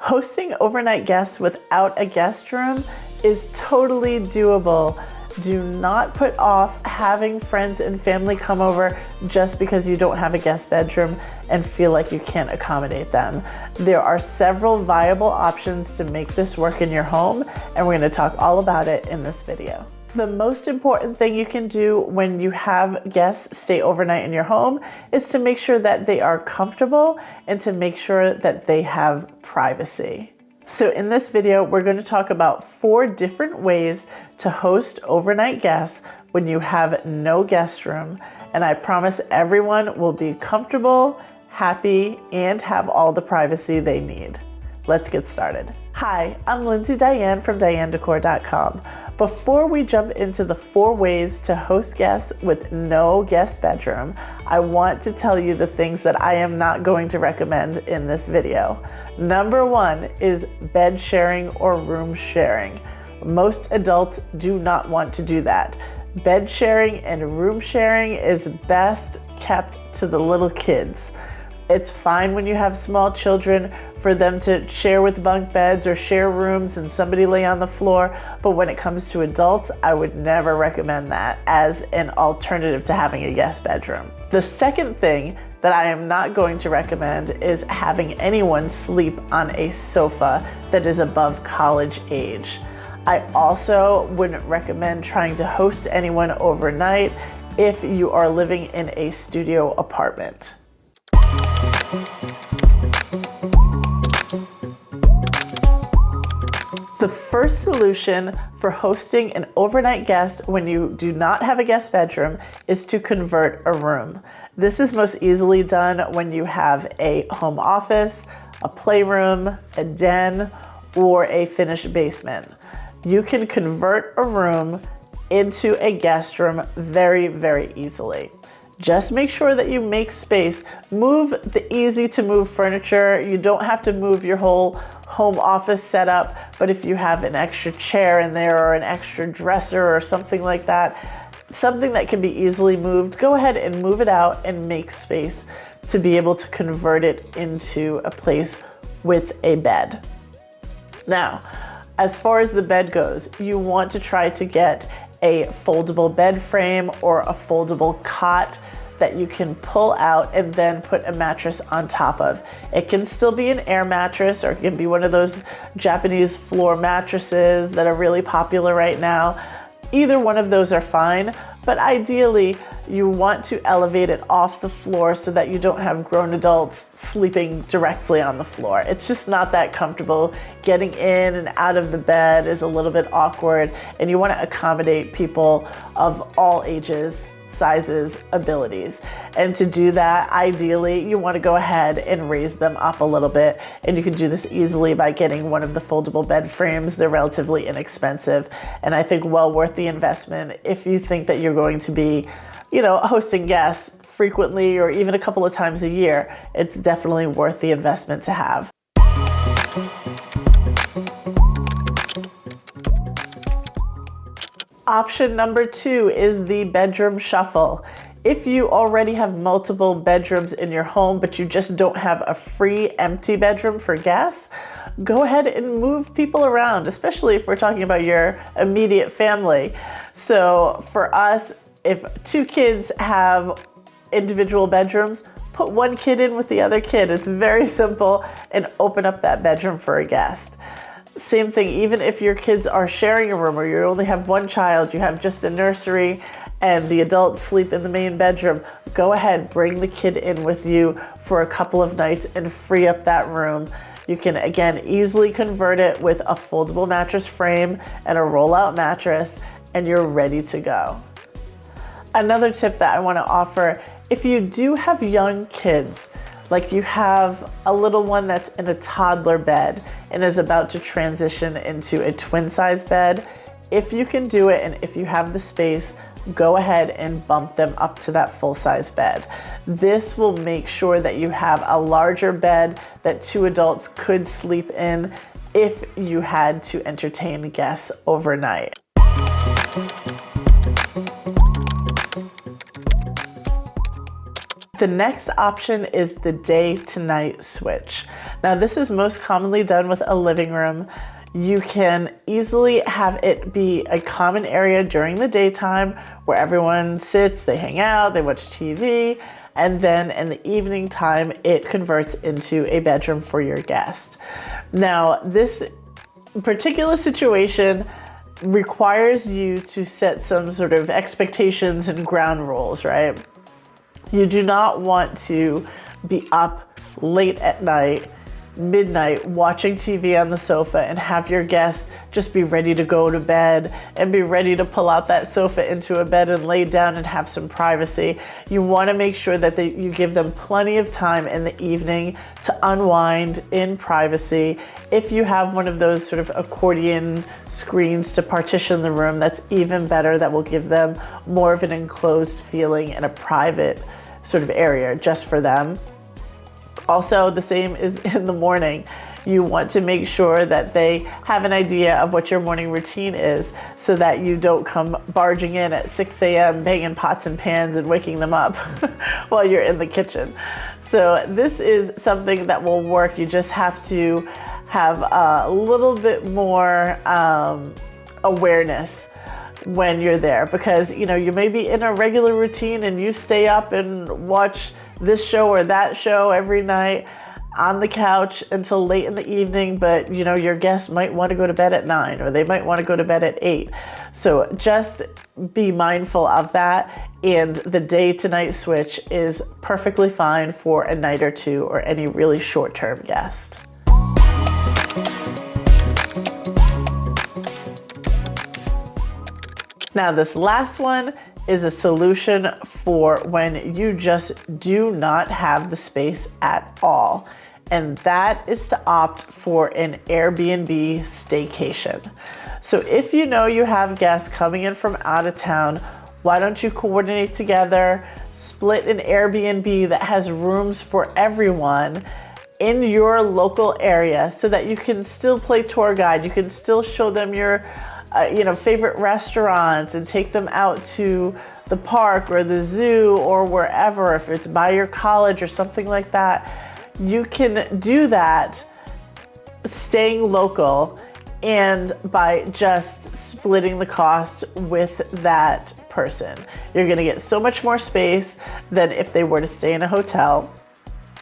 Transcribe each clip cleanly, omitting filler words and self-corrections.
Hosting overnight guests without a guest room is totally doable. Do not put off having friends and family come over just because you don't have a guest bedroom and feel like you can't accommodate them. There are several viable options to make this work in your home, and we're going to talk all about it in this video. The most important thing you can do when you have guests stay overnight in your home is to make sure that they are comfortable and to make sure that they have privacy. So in this video, we're going to talk about 4 different ways to host overnight guests when you have no guest room. And I promise everyone will be comfortable, happy, and have all the privacy they need. Let's get started. Hi, I'm Lindsay Diane from DianeDecor.com. Before we jump into the 4 ways to host guests with no guest bedroom, I want to tell you the things that I am not going to recommend in this video. Number 1 is bed sharing or room sharing. Most adults do not want to do that. Bed sharing and room sharing is best kept to the little kids. It's fine when you have small children for them to share with bunk beds or share rooms and somebody lay on the floor, but when it comes to adults, I would never recommend that as an alternative to having a guest bedroom. The second thing that I am not going to recommend is having anyone sleep on a sofa that is above college age. I also wouldn't recommend trying to host anyone overnight if you are living in a studio apartment. The first solution for hosting an overnight guest when you do not have a guest bedroom is to convert a room. This is most easily done when you have a home office, a playroom, a den, or a finished basement. You can convert a room into a guest room very, very easily. Just make sure that you make space. Move the easy to move furniture. You don't have to move your whole home office setup, but if you have an extra chair in there or an extra dresser or something like that, something that can be easily moved, go ahead and move it out and make space to be able to convert it into a place with a bed. Now, as far as the bed goes, you want to try to get a foldable bed frame or a foldable cot that you can pull out and then put a mattress on top of. It can still be an air mattress, or it can be one of those Japanese floor mattresses that are really popular right now. Either one of those are fine, but ideally you want to elevate it off the floor so that you don't have grown adults sleeping directly on the floor. It's just not that comfortable. Getting in and out of the bed is a little bit awkward, and you want to accommodate people of all ages, sizes, abilities. And to do that, ideally, you want to go ahead and raise them up a little bit. And you can do this easily by getting one of the foldable bed frames. They're relatively inexpensive, and I think well worth the investment if you think that you're going to be, hosting guests frequently or even a couple of times a year. It's definitely worth the investment to have. Option number 2 is the bedroom shuffle. If you already have multiple bedrooms in your home, but you just don't have a free empty bedroom for guests, go ahead and move people around, especially if we're talking about your immediate family. So for us, if 2 kids have individual bedrooms, put one kid in with the other kid. It's very simple, and open up that bedroom for a guest. Same thing, even if your kids are sharing a room or you only have one child, you have just a nursery and the adults sleep in the main bedroom, go ahead, bring the kid in with you for a couple of nights and free up that room. You can, again, easily convert it with a foldable mattress frame and a rollout mattress, and you're ready to go. Another tip that I want to offer, if you do have young kids, like you have a little one that's in a toddler bed and is about to transition into a twin size bed, if you can do it and if you have the space, go ahead and bump them up to that full size bed. This will make sure that you have a larger bed that 2 adults could sleep in if you had to entertain guests overnight. The next option is the day to night switch. Now, this is most commonly done with a living room. You can easily have it be a common area during the daytime where everyone sits, they hang out, they watch TV, and then in the evening time, it converts into a bedroom for your guest. Now, this particular situation requires you to set some sort of expectations and ground rules, right? You do not want to be up late at night, midnight, watching TV on the sofa and have your guests just be ready to go to bed and be ready to pull out that sofa into a bed and lay down and have some privacy. You want to make sure that you give them plenty of time in the evening to unwind in privacy. If you have one of those sort of accordion screens to partition the room, that's even better. That will give them more of an enclosed feeling and a private sort of area just for them. Also, the same is in the morning. You want to make sure that they have an idea of what your morning routine is so that you don't come barging in at 6 a.m. banging pots and pans and waking them up while you're in the kitchen. So this is something that will work. You just have to have a little bit more awareness when you're there, because you may be in a regular routine and you stay up and watch this show or that show every night on the couch until late in the evening, but your guests might want to go to bed at 9 or they might want to go to bed at 8. So just be mindful of that, and the day to night switch is perfectly fine for a night or two or any really short-term guest. Now, this last one is a solution for when you just do not have the space at all. And that is to opt for an Airbnb staycation. So if you know you have guests coming in from out of town, why don't you coordinate together, split an Airbnb that has rooms for everyone in your local area so that you can still play tour guide, you can still show them your favorite restaurants and take them out to the park or the zoo or wherever, if it's by your college or something like that. You can do that staying local and by just splitting the cost with that person. You're gonna get so much more space than if they were to stay in a hotel.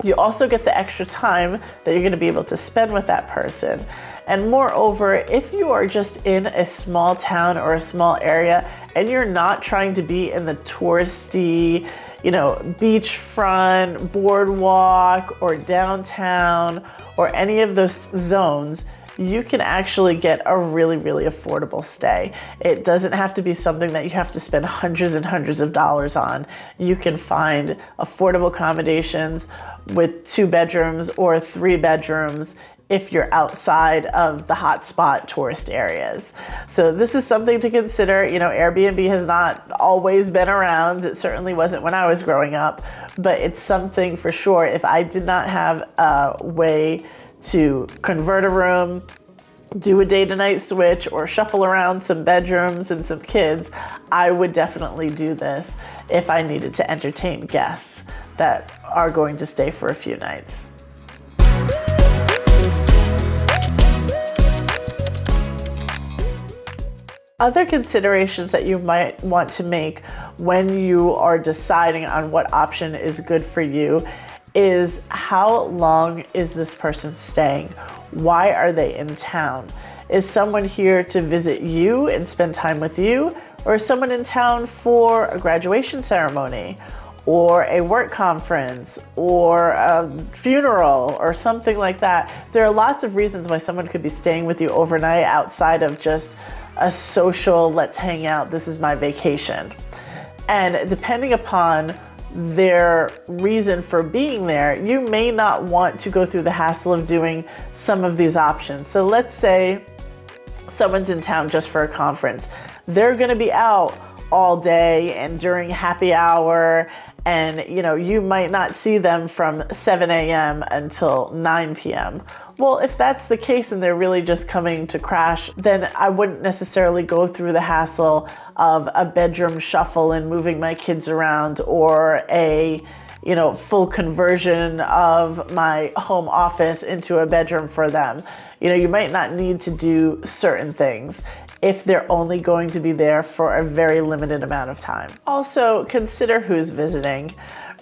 You also get the extra time that you're gonna be able to spend with that person. And moreover, if you are just in a small town or a small area and you're not trying to be in the touristy, beachfront, boardwalk, or downtown, or any of those zones, you can actually get a really, really affordable stay. It doesn't have to be something that you have to spend hundreds and hundreds of dollars on. You can find affordable accommodations with 2 bedrooms or 3 bedrooms if you're outside of the hotspot tourist areas. So this is something to consider. Airbnb has not always been around. It certainly wasn't when I was growing up, but it's something for sure. If I did not have a way to convert a room, do a day to night switch, or shuffle around some bedrooms and some kids, I would definitely do this if I needed to entertain guests that are going to stay for a few nights. Other considerations that you might want to make when you are deciding on what option is good for you is how long is this person staying? Why are they in town? Is someone here to visit you and spend time with you? Or is someone in town for a graduation ceremony or a work conference or a funeral or something like that? There are lots of reasons why someone could be staying with you overnight outside of just a social, let's hang out, this is my vacation. And depending upon their reason for being there, you may not want to go through the hassle of doing some of these options. So let's say someone's in town just for a conference. They're gonna be out all day and during happy hour, and you might not see them from 7 a.m. until 9 p.m. Well, if that's the case and they're really just coming to crash, then I wouldn't necessarily go through the hassle of a bedroom shuffle and moving my kids around, or a full conversion of my home office into a bedroom for them. You might not need to do certain things if they're only going to be there for a very limited amount of time. Also, consider who's visiting.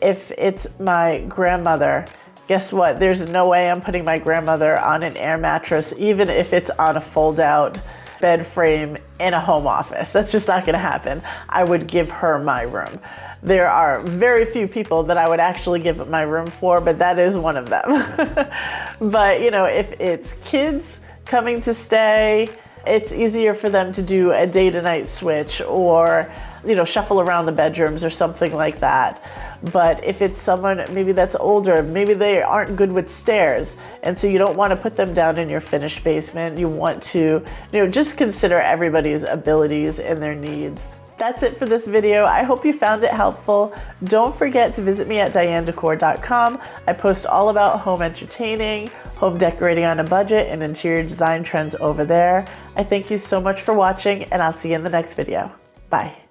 If it's my grandmother, guess what? There's no way I'm putting my grandmother on an air mattress, even if it's on a fold-out bed frame in a home office. That's just not gonna happen. I would give her my room. There are very few people that I would actually give my room for, but that is one of them. But if it's kids coming to stay, it's easier for them to do a day to night switch or, shuffle around the bedrooms or something like that. But if it's someone maybe that's older, maybe they aren't good with stairs, and so you don't want to put them down in your finished basement. You want to, just consider everybody's abilities and their needs. That's it for this video. I hope you found it helpful. Don't forget to visit me at dianedecor.com. I post all about home entertaining, home decorating on a budget, and interior design trends over there. I thank you so much for watching, and I'll see you in the next video. Bye.